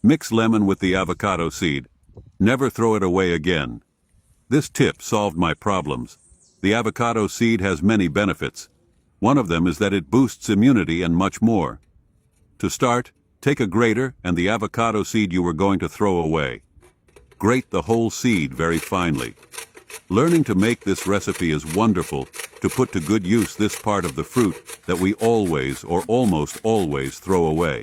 Mix lemon with the avocado seed. Never throw it away again. This tip solved my problems. The avocado seed has many benefits. One of them is that it boosts immunity and much more. To start, take a grater and the avocado seed you were going to throw away. Grate the whole seed very finely. Learning to make this recipe is wonderful to put to good use this part of the fruit that we always or almost always throw away.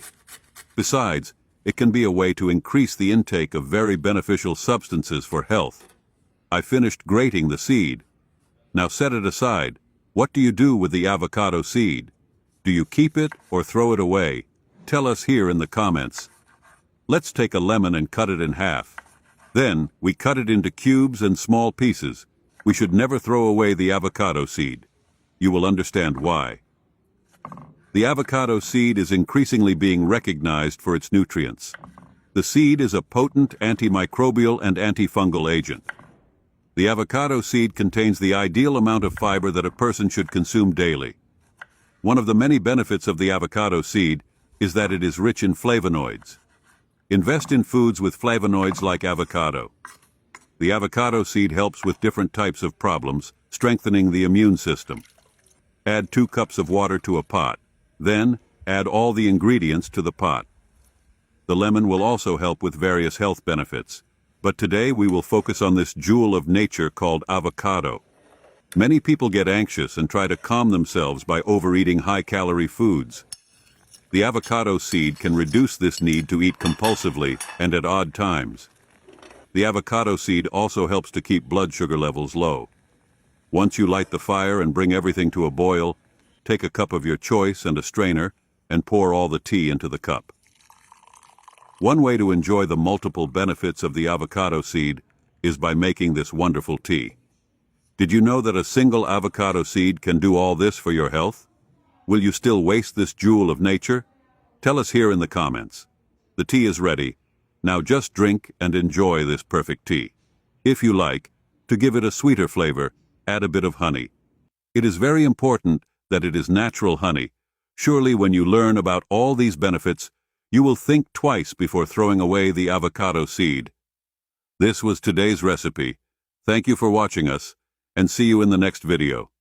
Besides, it can be a way to increase the intake of very beneficial substances for health. I finished grating the seed. Now set it aside. What do you do with the avocado seed? Do you keep it or throw it away? Tell us here in the comments. Let's take a lemon and cut it in half. Then, we cut it into cubes and small pieces. We should never throw away the avocado seed. You will understand why. The avocado seed is increasingly being recognized for its nutrients. The seed is a potent antimicrobial and antifungal agent. The avocado seed contains the ideal amount of fiber that a person should consume daily. One of the many benefits of the avocado seed is that it is rich in flavonoids. Invest in foods with flavonoids like avocado. The avocado seed helps with different types of problems, strengthening the immune system. Add 2 cups of water to a pot. Then, add all the ingredients to the pot. The lemon will also help with various health benefits. But today we will focus on this jewel of nature called avocado. Many people get anxious and try to calm themselves by overeating high-calorie foods. The avocado seed can reduce this need to eat compulsively and at odd times. The avocado seed also helps to keep blood sugar levels low. Once you light the fire and bring everything to a boil, take a cup of your choice and a strainer and pour all the tea into the cup. One way to enjoy the multiple benefits of the avocado seed is by making this wonderful tea. Did you know that a single avocado seed can do all this for your health? Will you still waste this jewel of nature? Tell us here in the comments. The tea is ready. Now just drink and enjoy this perfect tea. If you like, to give it a sweeter flavor, add a bit of honey. It is very important that it is natural honey. Surely when you learn about all these benefits, you will think twice before throwing away the avocado seed. This was today's recipe. Thank you for watching us, and see you in the next video.